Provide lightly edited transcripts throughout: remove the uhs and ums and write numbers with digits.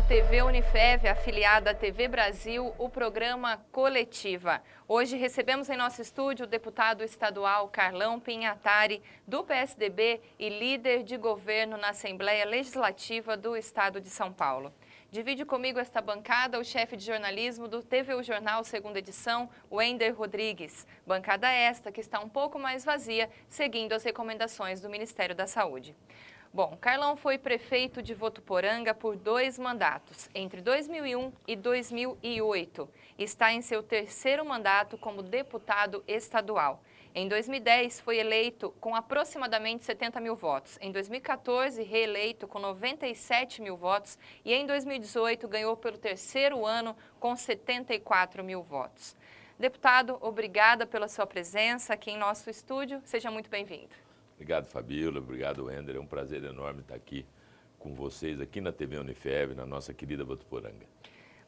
TV Unifev, afiliada à TV Brasil, o programa Coletiva. Hoje recebemos em nosso estúdio o deputado estadual Carlão Pinhatari, do PSDB e líder de governo na Assembleia Legislativa do Estado de São Paulo. Divide comigo esta bancada o chefe de jornalismo do TVU Jornal, segunda edição, Wender Rodrigues. Bancada esta que está um pouco mais vazia, seguindo as recomendações do Ministério da Saúde. Bom, Carlão foi prefeito de Votuporanga por 2 mandatos, entre 2001 e 2008. Está em seu 3º mandato como deputado estadual. Em 2010, foi eleito com aproximadamente 70 mil votos. Em 2014, reeleito com 97 mil votos. E em 2018, ganhou pelo 3º ano com 74 mil votos. Deputado, obrigada pela sua presença aqui em nosso estúdio. Seja muito bem-vindo. Obrigado, Fabíola. Obrigado, Wender. É um prazer enorme estar aqui com vocês, aqui na TV Unifev, na nossa querida Votuporanga.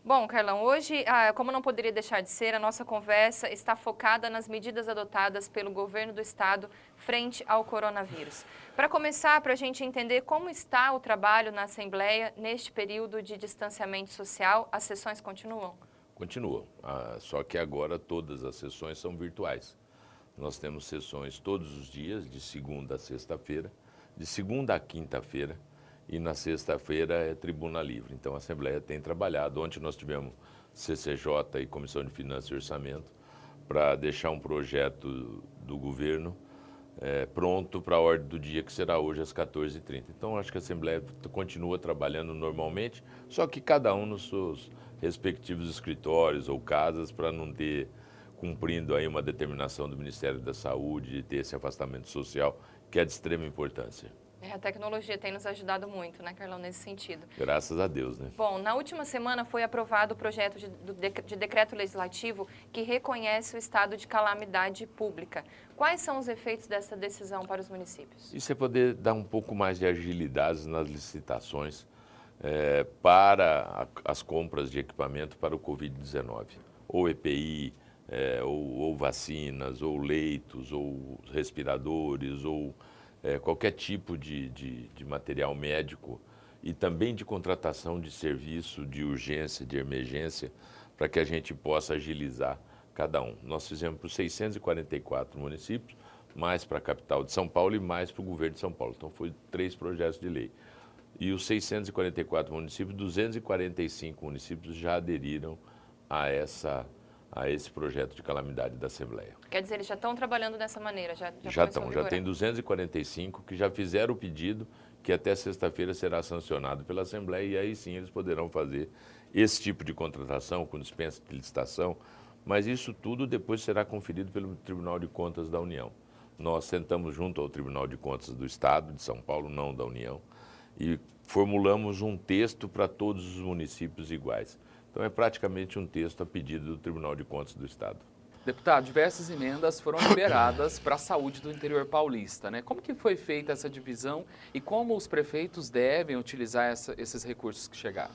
Bom, Carlão, hoje, como não poderia deixar de ser, a nossa conversa está focada nas medidas adotadas pelo governo do estado frente ao coronavírus. Para começar, para a gente entender como está o trabalho na Assembleia neste período de distanciamento social, as sessões continuam? Continuam, só que agora todas as sessões são virtuais. Nós temos sessões todos os dias, de segunda a sexta-feira, de segunda a quinta-feira, e na sexta-feira é tribuna livre. Então a Assembleia tem trabalhado. Ontem nós tivemos CCJ e Comissão de Finanças e Orçamento para deixar um projeto do governo pronto para a ordem do dia, que será hoje às 14h30. Então acho que a Assembleia continua trabalhando normalmente, só que cada um nos seus respectivos escritórios ou casas, para não ter, cumprindo aí uma determinação do Ministério da Saúde de ter esse afastamento social, que é de extrema importância. A tecnologia tem nos ajudado muito, né, Carlão, nesse sentido. Graças a Deus, né? Bom, na última semana foi aprovado o projeto de decreto legislativo que reconhece o estado de calamidade pública. Quais são os efeitos dessa decisão para os municípios? Isso é poder dar um pouco mais de agilidade nas licitações para as compras de equipamento para o Covid-19, ou EPI, ou vacinas, ou leitos, ou respiradores, ou qualquer tipo de material médico, e também de contratação de serviço de urgência, de emergência, para que a gente possa agilizar cada um. Nós fizemos para os 644 municípios, mais para a capital de São Paulo e mais para o governo de São Paulo. Então, foi 3 projetos de lei. E os 644 municípios, 245 municípios já aderiram a esse projeto de calamidade da Assembleia. Quer dizer, eles já estão trabalhando dessa maneira? Já tem 245 que já fizeram o pedido, que até sexta-feira será sancionado pela Assembleia, e aí sim eles poderão fazer esse tipo de contratação, com dispensa de licitação, mas isso tudo depois será conferido pelo Tribunal de Contas da União. Nós sentamos junto ao Tribunal de Contas do Estado de São Paulo, não da União, e formulamos um texto para todos os municípios iguais. Então é praticamente um texto a pedido do Tribunal de Contas do Estado. Deputado, diversas emendas foram liberadas para a saúde do interior paulista, né? Como que foi feita essa divisão e como os prefeitos devem utilizar esses recursos que chegaram?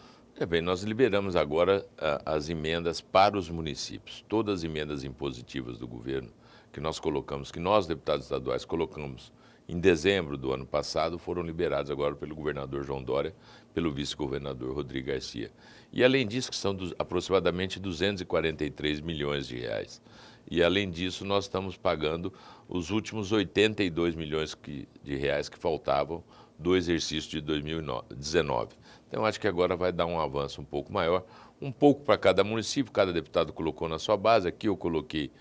Bem, nós liberamos agora as emendas para os municípios. Todas as emendas impositivas do governo que nós colocamos, que nós, deputados estaduais, colocamos em dezembro do ano passado, foram liberados agora pelo governador João Dória, pelo vice-governador Rodrigo Garcia. E além disso, que são aproximadamente 243 milhões de reais. E além disso, nós estamos pagando os últimos 82 milhões de reais que faltavam do exercício de 2019. Então, acho que agora vai dar um avanço um pouco maior, um pouco para cada município, cada deputado colocou na sua base. Aqui eu coloquei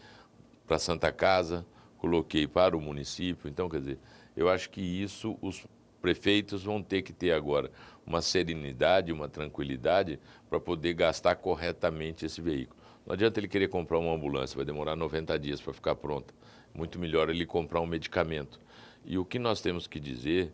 para Santa Casa, coloquei para o município. Então, quer dizer, eu acho que isso os prefeitos vão ter que ter agora uma serenidade, uma tranquilidade para poder gastar corretamente esse veículo. Não adianta ele querer comprar uma ambulância, vai demorar 90 dias para ficar pronta. Muito melhor ele comprar um medicamento. E o que nós temos que dizer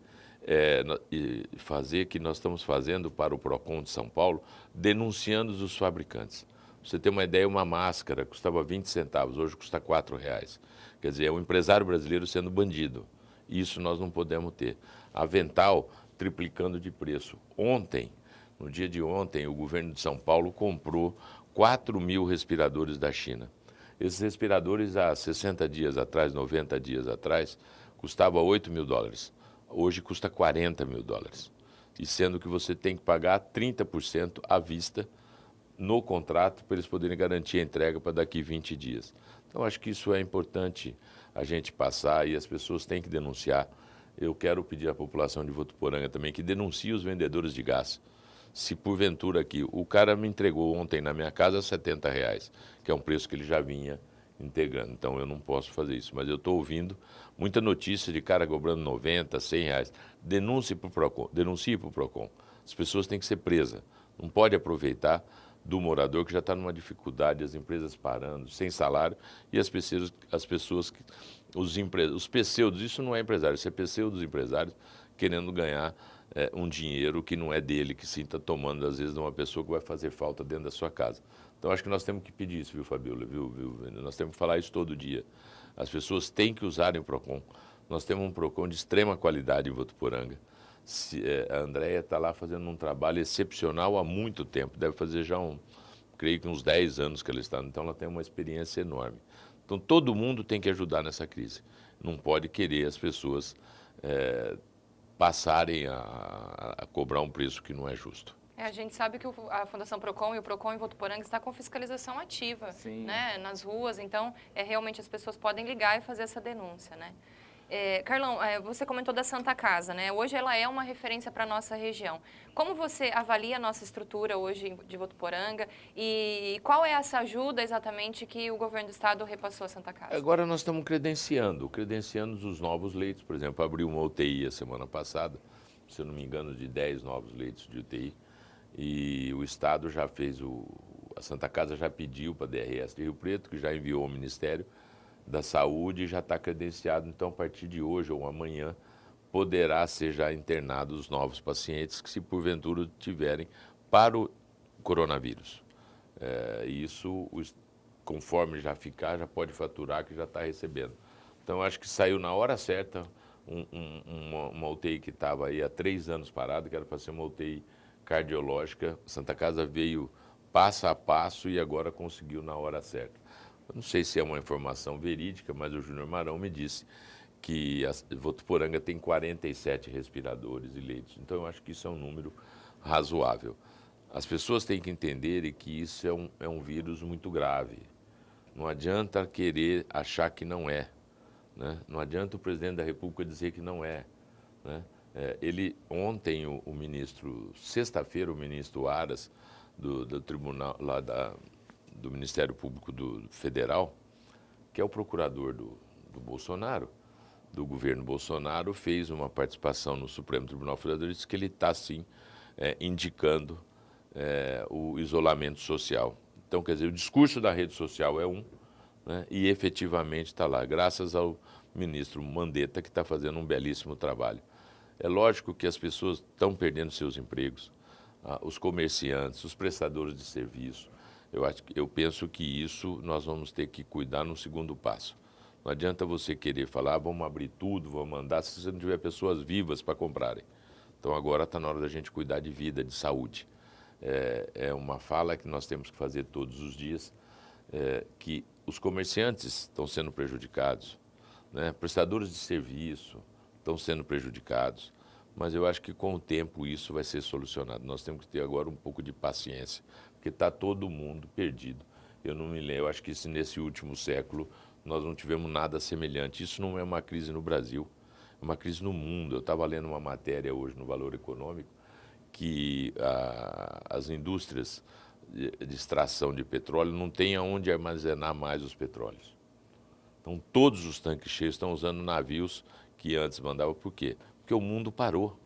fazer, que nós estamos fazendo para o PROCON de São Paulo, denunciando os fabricantes. Pra você ter uma ideia, uma máscara custava 20 centavos, hoje custa R$4. Quer dizer, é um empresário brasileiro sendo bandido. Isso nós não podemos ter. Avental triplicando de preço. Ontem, no dia de ontem, o governo de São Paulo comprou 4.000 respiradores da China. Esses respiradores, há 60 dias atrás, 90 dias atrás, custavam $8.000. Hoje custa $40.000. e sendo que você tem que pagar 30% à vista no contrato para eles poderem garantir a entrega para daqui 20 dias. Então, acho que isso é importante a gente passar e as pessoas têm que denunciar. Eu quero pedir à população de Votuporanga também que denuncie os vendedores de gás. Se porventura aqui, o cara me entregou ontem na minha casa R$70, que é um preço que ele já vinha integrando. Então, eu não posso fazer isso. Mas eu estou ouvindo muita notícia de cara cobrando R$90, R$100. Denuncie para o PROCON, denuncie para o PROCON. As pessoas têm que ser presas. Não pode aproveitar do morador que já está numa dificuldade, as empresas parando, sem salário, e as pessoas os pseudos, isso não é empresário, isso é pseudos empresários querendo ganhar um dinheiro que não é dele, que sim está tomando, às vezes, de uma pessoa que vai fazer falta dentro da sua casa. Então, acho que nós temos que pedir isso, viu, Fabiola? Viu? Nós temos que falar isso todo dia. As pessoas têm que usarem o PROCON. Nós temos um PROCON de extrema qualidade em Votuporanga. A Andréia está lá fazendo um trabalho excepcional há muito tempo, deve fazer já creio que uns 10 anos que ela está, então ela tem uma experiência enorme. Então todo mundo tem que ajudar nessa crise, não pode querer as pessoas passarem a cobrar um preço que não é justo. A gente sabe que a Fundação PROCON e o PROCON em Votuporanga está com fiscalização ativa, né, nas ruas, então realmente as pessoas podem ligar e fazer essa denúncia, né? Carlão, você comentou da Santa Casa, né? Hoje ela é uma referência para a nossa região. Como você avalia a nossa estrutura hoje de Votuporanga e qual é essa ajuda exatamente que o governo do estado repassou à Santa Casa? Agora nós estamos credenciando os novos leitos. Por exemplo, abriu uma UTI a semana passada, se eu não me engano, de 10 novos leitos de UTI. E o estado já fez, a Santa Casa já pediu para a DRS de Rio Preto, que já enviou ao Ministério da Saúde e já está credenciado. Então, a partir de hoje ou amanhã, poderá ser já internados os novos pacientes que, se porventura tiverem para o coronavírus. Isso, conforme já ficar, já pode faturar que já está recebendo. Então, acho que saiu na hora certa uma UTI que estava aí há 3 anos parada, que era para ser uma UTI cardiológica. Santa Casa veio passo a passo e agora conseguiu na hora certa. Eu não sei se é uma informação verídica, mas o Júnior Marão me disse que a Votuporanga tem 47 respiradores e leitos. Então, eu acho que isso é um número razoável. As pessoas têm que entender que isso é um vírus muito grave. Não adianta querer achar que não é, né? Não adianta o presidente da República dizer que não é, né? Ontem, o ministro, sexta-feira, o ministro Aras, do tribunal lá do Ministério Público Federal, que é o procurador do Bolsonaro, do governo Bolsonaro, fez uma participação no Supremo Tribunal Federal e disse que ele está, sim, indicando o isolamento social. Então, quer dizer, o discurso da rede social é né, e efetivamente está lá, graças ao ministro Mandetta, que está fazendo um belíssimo trabalho. É lógico que as pessoas estão perdendo seus empregos, os comerciantes, os prestadores de serviço. Eu penso que isso nós vamos ter que cuidar no segundo passo. Não adianta você querer falar, vamos abrir tudo, vamos mandar, se você não tiver pessoas vivas para comprarem. Então agora está na hora da gente cuidar de vida, de saúde. É uma fala que nós temos que fazer todos os dias, que os comerciantes estão sendo prejudicados, né? Prestadores de serviço estão sendo prejudicados, mas eu acho que com o tempo isso vai ser solucionado. Nós temos que ter agora um pouco de paciência, porque está todo mundo perdido. Eu não me lembro, eu acho que nesse último século nós não tivemos nada semelhante. Isso não é uma crise no Brasil, é uma crise no mundo. Eu estava lendo uma matéria hoje no Valor Econômico que as indústrias de extração de petróleo não têm aonde armazenar mais os petróleos. Então todos os tanques cheios estão usando navios que antes mandavam. Por quê? Porque o mundo parou.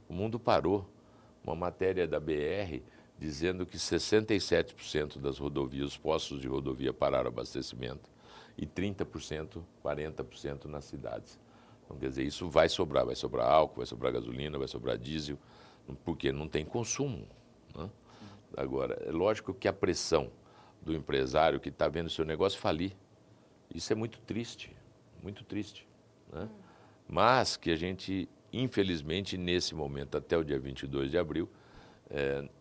O mundo parou. Uma matéria da BR dizendo que 67% das rodovias, os postos de rodovia pararam abastecimento e 30%, 40% nas cidades. Então, quer dizer, isso vai sobrar álcool, vai sobrar gasolina, vai sobrar diesel, porque não tem consumo, né? Agora, é lógico que a pressão do empresário que está vendo o seu negócio falir, isso é muito triste, né? Mas que a gente, infelizmente, nesse momento, até o dia 22 de abril,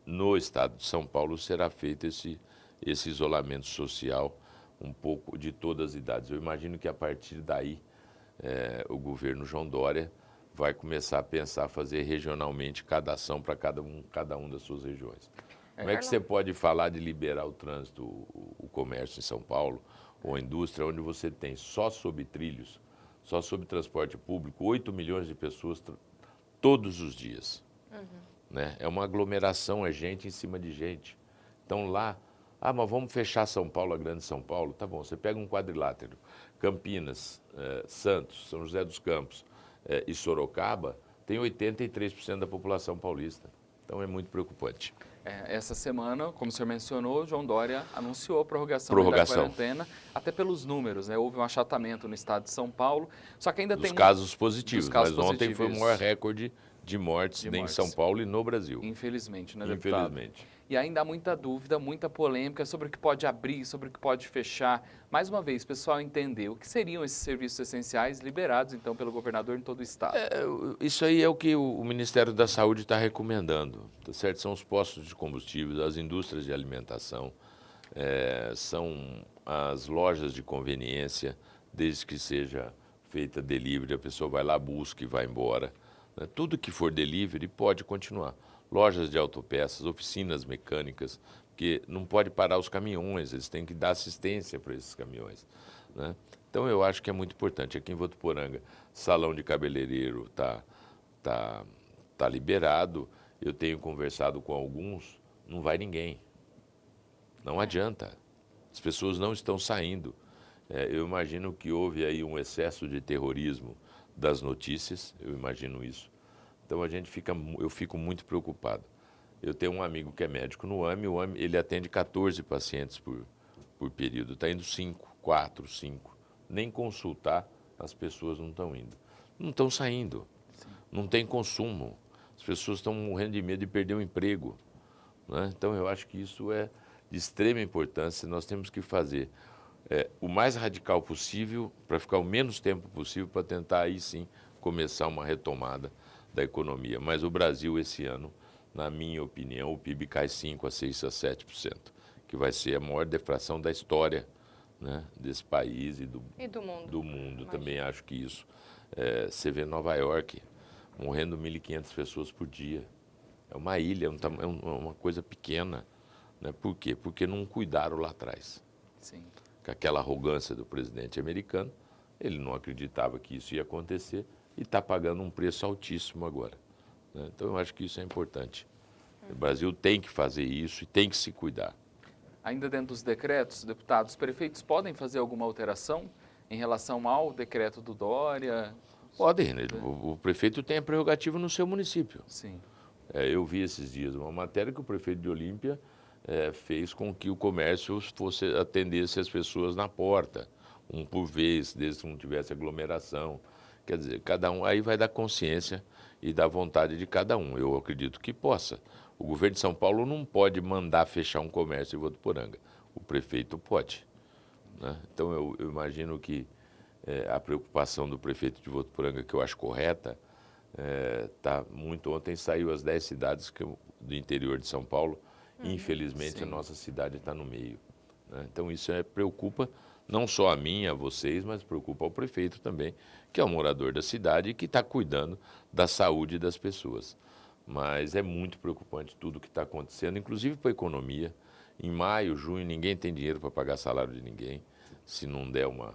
no estado de São Paulo será feito esse isolamento social um pouco de todas as idades. Eu imagino que a partir daí o governo João Dória vai começar a pensar fazer regionalmente cada ação para cada um das suas regiões. Como é que você pode falar de liberar o trânsito, o comércio em São Paulo, ou a indústria, onde você tem só sobre trilhos, só sobre transporte público, 8 milhões de pessoas todos os dias. Né? É uma aglomeração, é gente em cima de gente. Então lá, mas vamos fechar São Paulo, a grande São Paulo? Tá bom, você pega um quadrilátero, Campinas, Santos, São José dos Campos e Sorocaba, tem 83% da população paulista. Então é muito preocupante. Essa semana, como o senhor mencionou, João Dória anunciou a prorrogação da quarentena, até pelos números, né? Houve um achatamento no estado de São Paulo, só que ainda tem... Casos positivos, mas ontem foi o maior recorde de mortes em São Paulo e no Brasil. Infelizmente, né, deputado? Infelizmente. E ainda há muita dúvida, muita polêmica sobre o que pode abrir, sobre o que pode fechar. Mais uma vez, pessoal, entender o que seriam esses serviços essenciais liberados, então, pelo governador em todo o estado. Isso aí é o que o Ministério da Saúde está recomendando, tá certo? São os postos de combustíveis, as indústrias de alimentação, são as lojas de conveniência, desde que seja feita delivery, a pessoa vai lá, busca e vai embora. Né? Tudo que for delivery pode continuar. Lojas de autopeças, oficinas mecânicas, porque não pode parar os caminhões, eles têm que dar assistência para esses caminhões. Né? Então, eu acho que é muito importante. Aqui em Votuporanga, salão de cabeleireiro tá liberado. Eu tenho conversado com alguns, não vai ninguém. Não adianta. As pessoas não estão saindo. Eu imagino que houve aí um excesso de terrorismo das notícias, eu imagino isso. Então, eu fico muito preocupado. Eu tenho um amigo que é médico no AME, o AME ele atende 14 pacientes por período, está indo 5, 4, 5. Nem consultar, as pessoas não estão indo. Não estão saindo, não tem consumo. As pessoas estão morrendo de medo de perder o emprego. Né? Então, eu acho que isso é de extrema importância, nós temos que fazer o mais radical possível, para ficar o menos tempo possível, para tentar aí sim começar uma retomada da economia. Mas o Brasil, esse ano, na minha opinião, o PIB cai 5%, a 6%, a 7%, que vai ser a maior deflação da história, né, desse país e do mundo. Também acho que isso. Você vê Nova York morrendo 1.500 pessoas por dia. É uma ilha, é uma coisa pequena. Né? Por quê? Porque não cuidaram lá atrás. Sim. Com aquela arrogância do presidente americano, ele não acreditava que isso ia acontecer e está pagando um preço altíssimo agora. Né? Então, eu acho que isso é importante. O Brasil tem que fazer isso e tem que se cuidar. Ainda dentro dos decretos, deputados, os prefeitos podem fazer alguma alteração em relação ao decreto do Dória? Podem, né? O prefeito tem a prerrogativa no seu município. Sim. Eu vi esses dias uma matéria que o prefeito de Olímpia fez com que o comércio atendesse as pessoas na porta, um por vez, desde que não tivesse aglomeração. Quer dizer, cada um aí vai dar consciência e da vontade de cada um. Eu acredito que possa. O governo de São Paulo não pode mandar fechar um comércio em Votuporanga. O prefeito pode. Né? Então, eu imagino que a preocupação do prefeito de Votuporanga, que eu acho correta, tá muito... Ontem saiu as 10 cidades do interior de São Paulo. Infelizmente, sim, a nossa cidade está no meio. Né? Então, isso preocupa não só a mim, a vocês, mas preocupa o prefeito também, que é um morador da cidade e que está cuidando da saúde das pessoas. Mas é muito preocupante tudo o que está acontecendo, inclusive para a economia. Em maio, junho, ninguém tem dinheiro para pagar salário de ninguém, se não der uma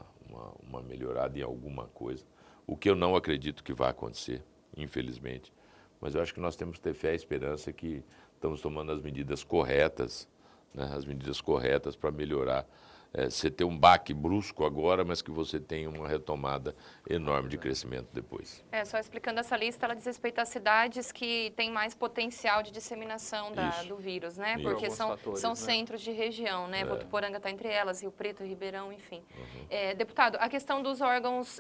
melhorada em alguma coisa. O que eu não acredito que vai acontecer, infelizmente. Mas eu acho que nós temos que ter fé e esperança que estamos tomando as medidas corretas, né? As medidas corretas para melhorar. Você ter um baque brusco agora, mas que você tenha uma retomada enorme de crescimento depois. Só explicando essa lista, ela diz respeito às cidades que têm mais potencial de disseminação do vírus, né? Isso. Porque são Fatores, né? centros de região, né? Votuporanga está entre elas, Rio Preto, Ribeirão, enfim. Deputado, a questão dos órgãos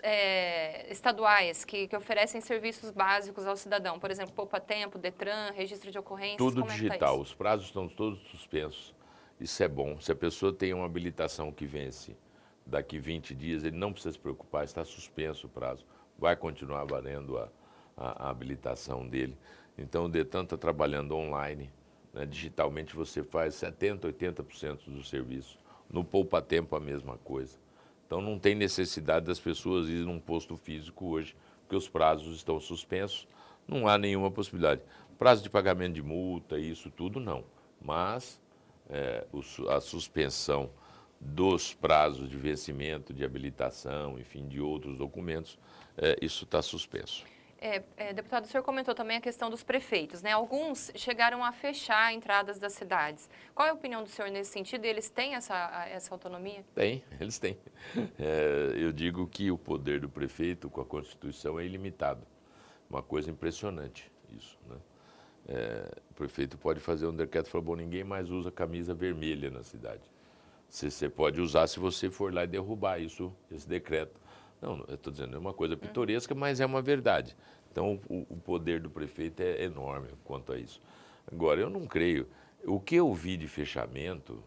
estaduais que oferecem serviços básicos ao cidadão, por exemplo, Poupa Tempo, Detran, registro de ocorrências, tudo como digital, é que tá isso? Os prazos estão todos suspensos. Isso é bom. Se a pessoa tem uma habilitação que vence daqui 20 dias, ele não precisa se preocupar, está suspenso o prazo. Vai continuar valendo a habilitação dele. Então, o Detran está trabalhando online. Né? Digitalmente, você faz 70%, 80% do serviço. No Poupa Tempo, a mesma coisa. Então, não tem necessidade das pessoas irem num posto físico hoje porque os prazos estão suspensos, não há nenhuma possibilidade. Prazo de pagamento de multa, isso tudo não, mas a suspensão dos prazos de vencimento, de habilitação, enfim, de outros documentos, isso está suspenso. Deputado, o senhor comentou também a questão dos prefeitos, né? Alguns chegaram a fechar entradas das cidades. Qual é a opinião do senhor nesse sentido? Eles têm essa autonomia? Tem, eles têm. Eu digo que o poder do prefeito com a Constituição é ilimitado. Uma coisa impressionante isso, né? O prefeito pode fazer um decreto e falar, bom, ninguém mais usa camisa vermelha na cidade. Você pode usar se você for lá e derrubar esse decreto. Não, eu estou dizendo, é uma coisa pitoresca, mas é uma verdade. Então, o poder do prefeito é enorme quanto a isso. Agora, eu não creio. O que eu vi de fechamento,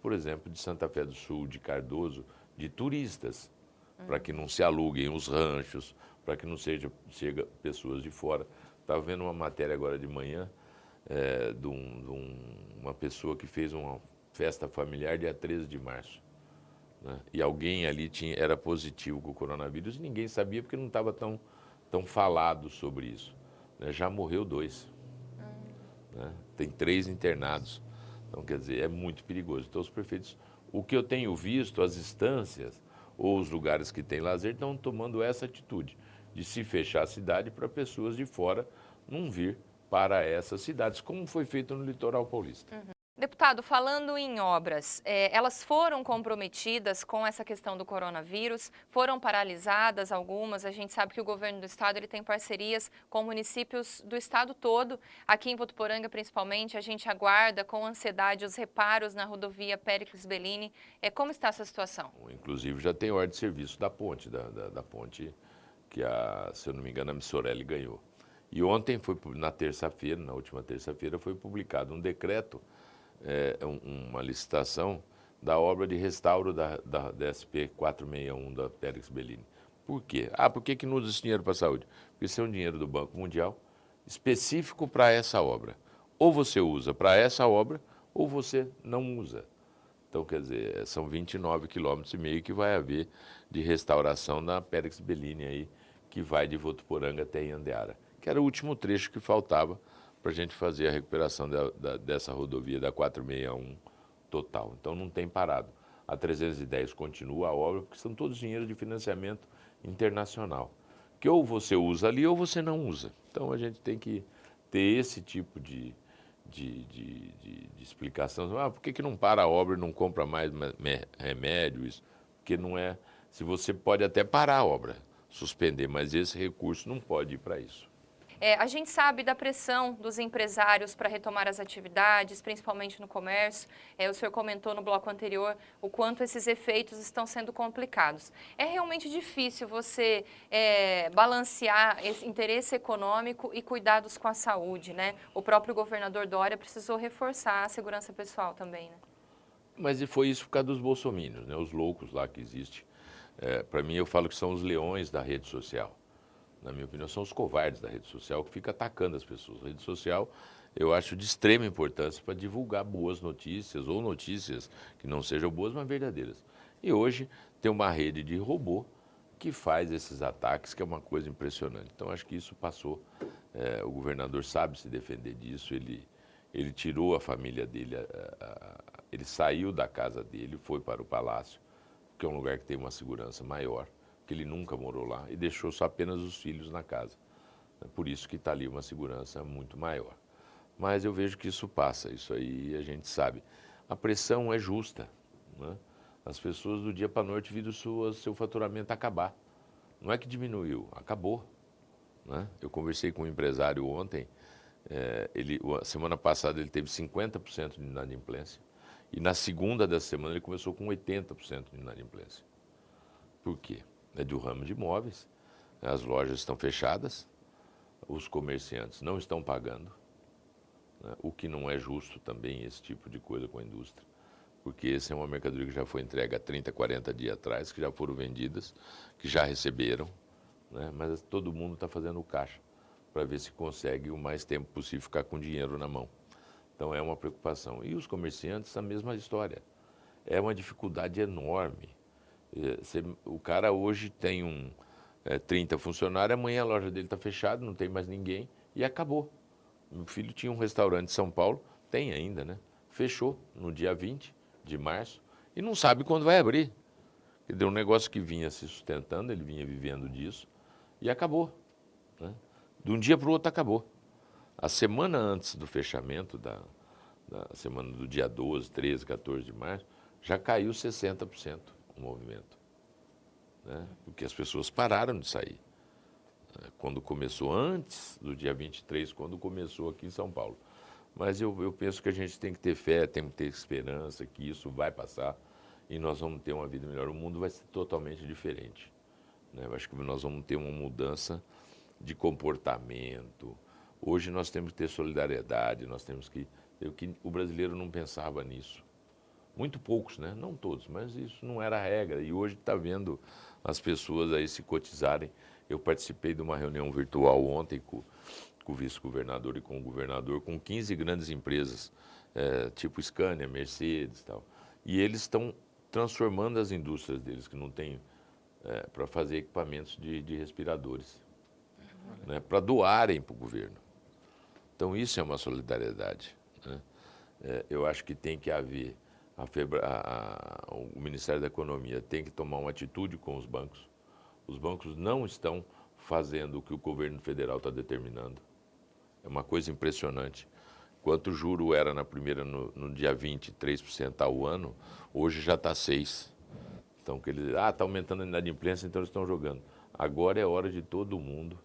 por exemplo, de Santa Fé do Sul, de Cardoso, de turistas, para que não se aluguem os ranchos, para que não chega pessoas de fora. Estava vendo uma matéria agora de manhã de uma pessoa que fez uma festa familiar dia 13 de março. Né? E alguém ali era positivo com o coronavírus e ninguém sabia porque não estava tão falado sobre isso. Né? Já morreu 2. Né? Tem 3 internados. Então, quer dizer, é muito perigoso. Então, os prefeitos, o que eu tenho visto, as instâncias ou os lugares que têm lazer estão tomando essa atitude de se fechar a cidade para pessoas de fora não vir para essas cidades, como foi feito no litoral paulista. Deputado, falando em obras, elas foram comprometidas com essa questão do coronavírus, foram paralisadas algumas, a gente sabe que o governo do estado ele tem parcerias com municípios do estado todo, aqui em Votuporanga principalmente, a gente aguarda com ansiedade os reparos na rodovia Péricles Bellini. Como está essa situação? Inclusive já tem ordem de serviço da ponte, da ponte que, se eu não me engano, a Missorelli ganhou. E ontem, na última terça-feira, foi publicado um decreto, uma licitação da obra de restauro da SP 461 da Péricles Bellini. Por quê? Por que não usa esse dinheiro para a saúde? Porque isso é um dinheiro do Banco Mundial específico para essa obra. Ou você usa para essa obra, ou você não usa. Então, quer dizer, são 29,5 km que vai haver de restauração na Péricles Bellini aí, que vai de Votuporanga até Iandeara, que era o último trecho que faltava para a gente fazer a recuperação dessa rodovia da 461 total. Então não tem parado. A 310 continua a obra, porque são todos dinheiros de financiamento internacional, que ou você usa ali ou você não usa. Então a gente tem que ter esse tipo de explicação. Por que não para a obra e não compra mais remédio? Isso? Porque não é... Se você pode até parar a obra, suspender, mas esse recurso não pode ir para isso. A gente sabe da pressão dos empresários para retomar as atividades, principalmente no comércio. O senhor comentou no bloco anterior o quanto esses efeitos estão sendo complicados. É realmente difícil você balancear esse interesse econômico e cuidados com a saúde, né? O próprio governador Dória precisou reforçar a segurança pessoal também, né? Mas foi isso por causa dos bolsominions, né? Os loucos lá que existem. Para mim, eu falo que são os leões da rede social. Na minha opinião, são os covardes da rede social que ficam atacando as pessoas. A rede social, eu acho de extrema importância para divulgar boas notícias ou notícias que não sejam boas, mas verdadeiras. E hoje tem uma rede de robô que faz esses ataques, que é uma coisa impressionante. Então, acho que isso passou. O governador sabe se defender disso. Ele tirou a família dele, ele saiu da casa dele, foi para o palácio, que é um lugar que tem uma segurança maior, que ele nunca morou lá, e deixou só apenas os filhos na casa. Por isso que está ali uma segurança muito maior. Mas eu vejo que isso passa, isso aí a gente sabe. A pressão é justa, né? As pessoas do dia para a noite viram seu faturamento acabar. Não é que diminuiu, acabou. Né? Eu conversei com um empresário ontem, semana passada ele teve 50% de inadimplência, e na segunda dessa semana ele começou com 80% de inadimplência. Por quê? É do ramo de imóveis, as lojas estão fechadas, os comerciantes não estão pagando, né? O que não é justo também, esse tipo de coisa com a indústria, porque essa é uma mercadoria que já foi entregue há 30, 40 dias atrás, que já foram vendidas, que já receberam, né? Mas todo mundo está fazendo caixa para ver se consegue o mais tempo possível ficar com dinheiro na mão. Então é uma preocupação. E os comerciantes, a mesma história. É uma dificuldade enorme. O cara hoje tem 30 funcionários, amanhã a loja dele está fechada, não tem mais ninguém, e acabou. Meu filho tinha um restaurante em São Paulo, tem ainda, né? Fechou no dia 20 de março e não sabe quando vai abrir. Quer dizer, um negócio que vinha se sustentando, ele vinha vivendo disso, e acabou, né? De um dia para o outro acabou. A semana antes do fechamento, da semana do dia 12, 13, 14 de março, já caiu 60% o movimento, né? Porque as pessoas pararam de sair. Quando começou, antes do dia 23, quando começou aqui em São Paulo. Mas eu penso que a gente tem que ter fé, tem que ter esperança que isso vai passar e nós vamos ter uma vida melhor. O mundo vai ser totalmente diferente, né? Eu acho que nós vamos ter uma mudança de comportamento. Hoje nós temos que ter solidariedade, nós temos que... O brasileiro não pensava nisso. Muito poucos, né? Não todos, mas isso não era a regra. E hoje está vendo as pessoas aí se cotizarem. Eu participei de uma reunião virtual ontem com o vice-governador e com o governador, com 15 grandes empresas, tipo Scania, Mercedes e tal. E eles estão transformando as indústrias deles, que não têm, para fazer equipamentos de respiradores, né? Para doarem para o governo. Então isso é uma solidariedade, né? Eu acho que tem que haver... o Ministério da Economia tem que tomar uma atitude com os bancos. Os bancos não estão fazendo o que o governo federal está determinando. É uma coisa impressionante. Quanto o juro era no dia 20, 3% ao ano, hoje já está 6%. Então, está aumentando a inadimplência, então eles estão jogando. Agora é hora de todo mundo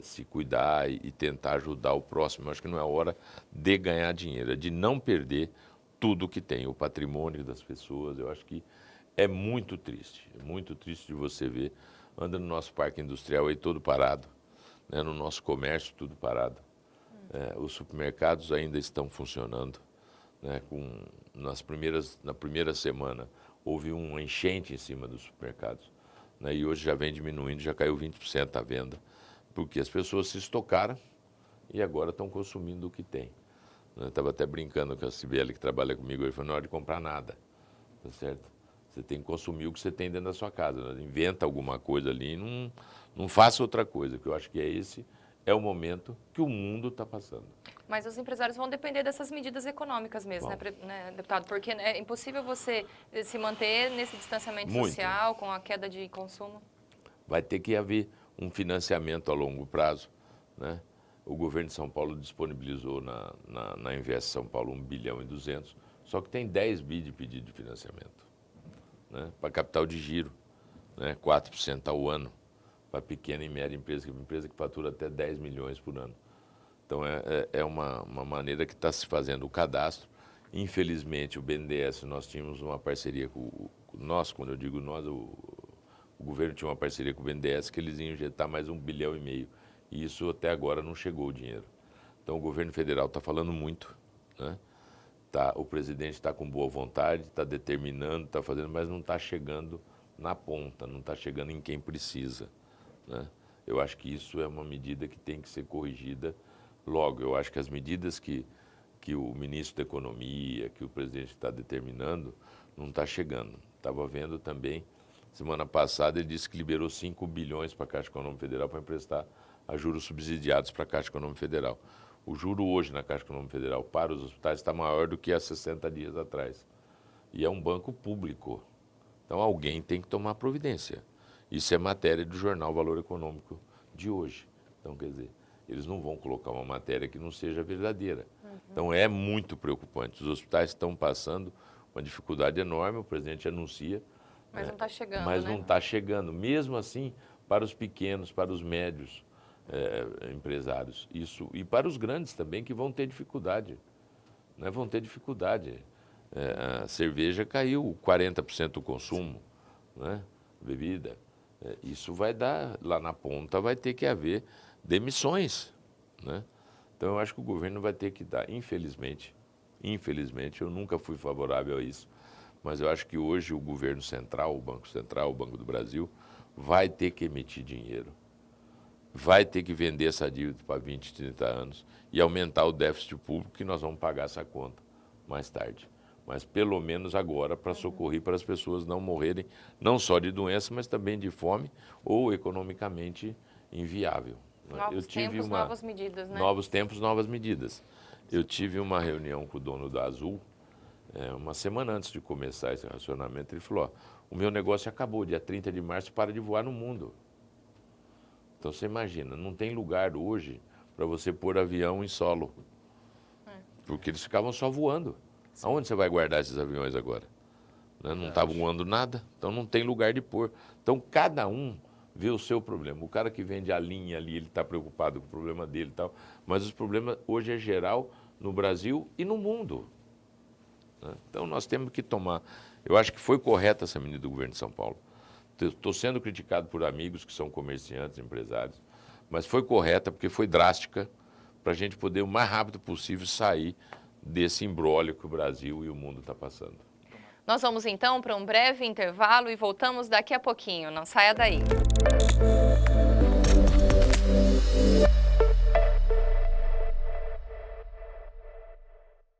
se cuidar e tentar ajudar o próximo. Eu acho que não é hora de ganhar dinheiro, é de não perder tudo que tem, o patrimônio das pessoas. Eu acho que é muito triste de você ver, anda no nosso parque industrial aí todo parado, né, no nosso comércio tudo parado. Os supermercados ainda estão funcionando, né, na primeira semana houve uma enchente em cima dos supermercados, né, e hoje já vem diminuindo, já caiu 20% a venda, porque as pessoas se estocaram e agora estão consumindo o que tem. Eu estava até brincando com a Cibele, que trabalha comigo, ele falou, não é hora de comprar nada, tá certo? Você tem que consumir o que você tem dentro da sua casa, né? Inventa alguma coisa ali, não faça outra coisa, que eu acho que esse é o momento que o mundo está passando. Mas os empresários vão depender dessas medidas econômicas mesmo, né, deputado? Porque é impossível você se manter nesse distanciamento social, com a queda de consumo. Vai ter que haver um financiamento a longo prazo, né? O governo de São Paulo disponibilizou na Invest São Paulo 1,2 bilhão, só que tem 10 bi de pedido de financiamento, né? Para capital de giro, né? 4% ao ano, para pequena e média empresa que fatura até 10 milhões por ano. Então é uma maneira que está se fazendo o cadastro. Infelizmente o BNDES, nós tínhamos uma parceria nós, quando eu digo nós, o governo tinha uma parceria com o BNDES que eles iam injetar mais 1,5 bilhão. E isso até agora não chegou o dinheiro. Então o governo federal está falando muito, né? O presidente está com boa vontade, está determinando, está fazendo, mas não está chegando na ponta, não está chegando em quem precisa, né? Eu acho que isso é uma medida que tem que ser corrigida logo. Eu acho que as medidas que o ministro da Economia, que o presidente está determinando, não está chegando. Estava vendo também, semana passada, ele disse que liberou 5 bilhões para a Caixa Econômica Federal para emprestar a juros subsidiados para a Caixa Econômica Federal. O juro hoje na Caixa Econômica Federal para os hospitais está maior do que há 60 dias atrás. E é um banco público. Então alguém tem que tomar providência. Isso é matéria do jornal Valor Econômico de hoje. Então, quer dizer, eles não vão colocar uma matéria que não seja verdadeira. Então é muito preocupante. Os hospitais estão passando uma dificuldade enorme, o presidente anuncia. Mas não está chegando, mas né? não está chegando. Mesmo assim, para os pequenos, para os médios empresários. Isso, e para os grandes também, que vão ter dificuldade. Né? Vão ter dificuldade. A cerveja caiu 40% o consumo, né? Bebida. Isso vai dar, lá na ponta, vai ter que haver demissões, né? Então, eu acho que o governo vai ter que dar, infelizmente, eu nunca fui favorável a isso, mas eu acho que hoje o governo central, o Banco Central, o Banco do Brasil, vai ter que emitir dinheiro, vai ter que vender essa dívida para 20, 30 anos e aumentar o déficit público, que nós vamos pagar essa conta mais tarde. mas pelo menos agora para socorrer para as pessoas não morrerem, não só de doença, mas também de fome ou economicamente inviável. Novos tempos, novas medidas, né? Novos tempos, novas medidas. Eu tive uma reunião com o dono da Azul, uma semana antes de começar esse relacionamento. Ele falou, o meu negócio acabou, dia 30 de março para de voar no mundo. Então você imagina, não tem lugar hoje para você pôr avião em solo, porque eles ficavam só voando. Aonde você vai guardar esses aviões agora? Né? Não está voando nada, então não tem lugar de pôr. Então cada um vê o seu problema. O cara que vende a linha ali, ele está preocupado com o problema dele e tal, mas os problemas hoje é geral no Brasil e no mundo. Né? Então nós temos que tomar. Eu acho que foi correta essa medida do governo de São Paulo. Estou sendo criticado por amigos que são comerciantes, empresários, mas foi correta porque foi drástica para a gente poder o mais rápido possível sair desse imbróglio que o Brasil e o mundo está passando. Nós vamos então para um breve intervalo e voltamos daqui a pouquinho. Não saia daí.